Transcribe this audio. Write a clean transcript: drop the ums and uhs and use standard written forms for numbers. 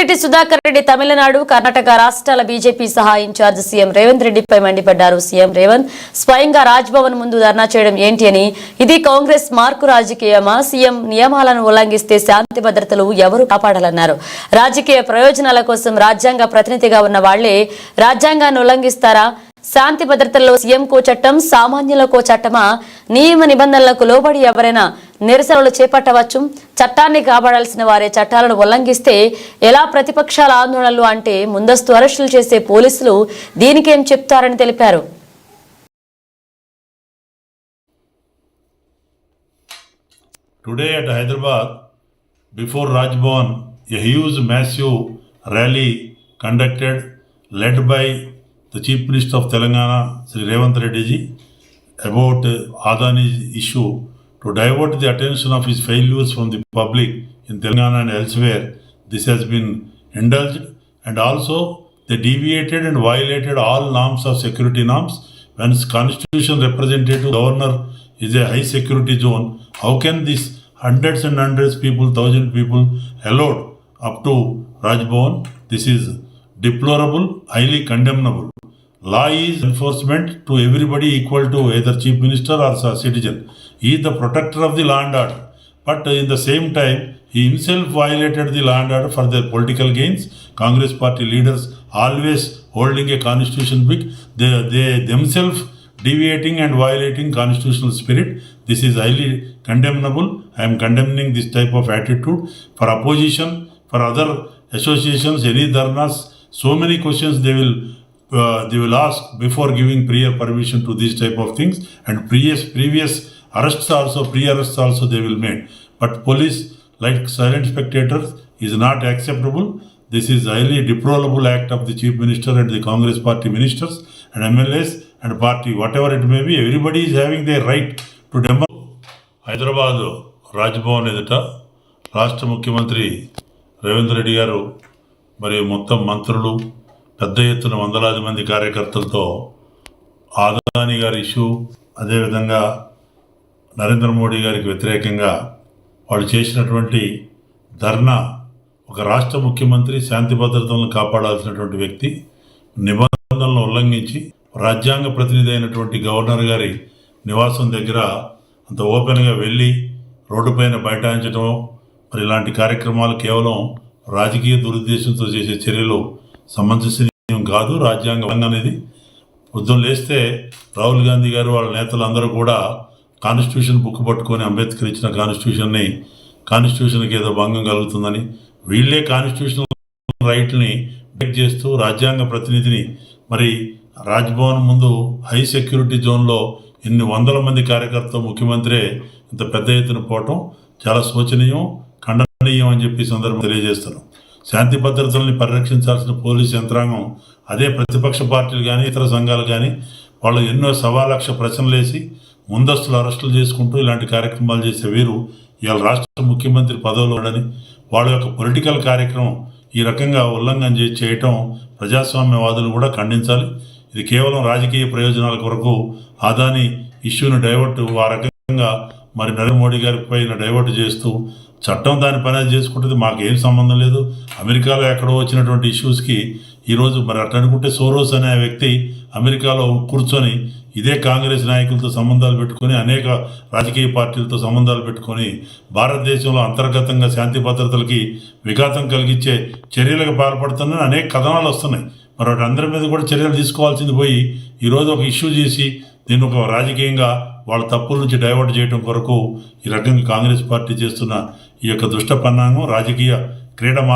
రెడ్డి సుధాకర్ రెడ్డి తమిళనాడు కర్ణాటక రాష్ట్రాల బీజేపీ సహా incharge CM Revanth రెడ్డిపై మండిపడ్డారు. సీఎం రేవంత్ స్వయంగా రాజ్భవన్ ముందు ధర్నా చేయడం ఏంటి అని, ఇది కాంగ్రెస్ మార్కు రాజకీయమా? సీఎం నియమాలను ఉల్లంఘిస్తే శాంతి భద్రతలు ఎవరు కాపాడాలన్నారు. రాజకీయ ప్రయోజనాల కోసం రాజ్యాంగ ప్రతినిధిగా ఉన్న వాళ్లే రాజ్యాంగాన్ని ఉల్లంఘిస్తారా? శాంతి భద్రతల్లో సీఎంకో చట్టం, సామాన్యులకో చట్టమా? నియమ నిబంధనలకు లోబడి ఎవరైనా నిరసనలు చేపట్టవచ్చు. చట్టాన్ని కాపాడాల్సిన వారే చట్టాలను ఉల్లంఘిస్తే ఎలా? ప్రతిపక్షాల ఆందోళనలు అంటే ముందస్తు అరెస్టులు చేసే పోలీసులు దీనికేం చెప్తారని తెలిపారు. Today at Hyderabad, before Rajbhavan, a huge massive rally conducted, led by the Chief Minister of Telangana, Sri Revanth Reddy ji, about Adani's issue to divert the attention of his failures from the public in Telangana and elsewhere. This has been indulged, and also they deviated and violated all norms of security norms. When constitution representative governor is a high security zone, how can this hundreds and hundreds people, thousand people allowed up to Rajbhavan? This is deplorable, highly condemnable. Law is enforcement to everybody equal to either chief minister or citizen. He is the protector of the law and order. But in the same time, he himself violated the law and order for their political gains. Congress party leaders always holding a constitution big, they themselves deviating and violating constitutional spirit. This is highly condemnable. I am condemning this type of attitude. For opposition, for other associations, any dharnas, so many questions they will ask before giving prior permission to these type of things, and previous arrests also, pre-arrests also they will make. But police, like silent spectators, is not acceptable. This is highly deplorable act of the Chief Minister and the Congress party ministers and MLAs and party, whatever it may be. Everybody is having their right to demo. Hyderabad Raj Bhavan ఎదుట రాష్ట్ర ముఖ్యమంత్రి రేవంత్ రెడ్డి గారు మరియు మొత్తం మంత్రులు పెద్ద ఎత్తున వందలాది మంది కార్యకర్తలతో ఆదాని గారి ఇష్యూ, అదేవిధంగా నరేంద్ర మోడీ గారికి వ్యతిరేకంగా వాళ్ళు చేసినటువంటి ధర్నా, ఒక రాష్ట్ర ముఖ్యమంత్రి శాంతి భద్రతలను కాపాడాల్సినటువంటి వ్యక్తి నిబంధనలను ఉల్లంఘించి రాజ్యాంగ ప్రతినిధి అయినటువంటి గవర్నర్ గారి నివాసం దగ్గర అంత ఓపెన్గా వెళ్ళి రోడ్డుపైన బైఠాయించడం, మరి ఇలాంటి కార్యక్రమాలు కేవలం రాజకీయ దురుద్దేశంతో చేసే చర్యలు సమంజసం కాదు. రాజ్యాంగం అనేది పొద్దున్న లేస్తే రాహుల్ గాంధీ గారు వాళ్ళ నేతలు అందరూ కూడా కాన్స్టిట్యూషన్ బుక్ పట్టుకొని అంబేద్కర్ ఇచ్చిన కాన్స్టిట్యూషన్కి ఏదో భంగం కలుగుతుందని వీళ్ళే కాన్స్టిట్యూషనల్ రైట్ని బ్రేక్ చేస్తూ రాజ్యాంగ ప్రతినిధిని మరి రాజ్భవన్ ముందు హై సెక్యూరిటీ జోన్లో ఇన్ని వందల మంది కార్యకర్తలు ముఖ్యమంత్రి ఇంత పెద్ద ఎత్తున పోవటం చాలా శోచనీయం, ఖండనీయం అని చెప్పి సందర్భం తెలియజేస్తున్నాం. శాంతి భద్రతల్ని పరిరక్షించాల్సిన పోలీసు యంత్రాంగం, అదే ప్రతిపక్ష పార్టీలు కానీ ఇతర సంఘాలు కానీ వాళ్ళు ఎన్నో సవాలక్ష ప్రశ్నలు వేసి ముందస్తులు అరెస్టులు చేసుకుంటూ ఇలాంటి కార్యక్రమాలు చేసే వీరు ఇవాళ రాష్ట్ర ముఖ్యమంత్రి పదవిలో ఉండని వాళ్ళ యొక్క పొలిటికల్ కార్యక్రమం ఈ రకంగా ఉల్లంఘన చేయటం ప్రజాస్వామ్యవాదులు కూడా ఖండించాలి. ఇది కేవలం రాజకీయ ప్రయోజనాల కొరకు ఆదాని ఇష్యూను డైవర్ట్ ఆ రకంగా మరి నరేంద్ర మోడీ గారి పైన డైవర్ట్ చేస్తూ చట్టం దాని పని చేసుకుంటుంది, మాకేం సంబంధం లేదు. అమెరికాలో ఎక్కడో వచ్చినటువంటి ఇష్యూస్కి ఈరోజు మరి అట్లా అనుకుంటే సోరోస్ అనే వ్యక్తి అమెరికాలో కూర్చొని ఇదే కాంగ్రెస్ నాయకులతో సంబంధాలు పెట్టుకొని, అనేక రాజకీయ పార్టీలతో సంబంధాలు పెట్టుకొని భారతదేశంలో అంతర్గతంగా శాంతి భద్రతలకి విఘాతం కలిగించే చర్యలకు పాల్పడుతున్న అనేక కథనాలు వస్తున్నాయి. మరి వాటి అందరి మీద కూడా చర్యలు తీసుకోవాల్సింది పోయి ఈరోజు ఒక ఇష్యూ చేసి దీన్ని ఒక రాజకీయంగా వాళ్ళ తప్పుల నుంచి డైవర్ట్ చేయడం కొరకు ఈ రకంగా కాంగ్రెస్ పార్టీ చేస్తున్న ఈ యొక్క దుష్ట పన్నాగం రాజకీయ క్రీడ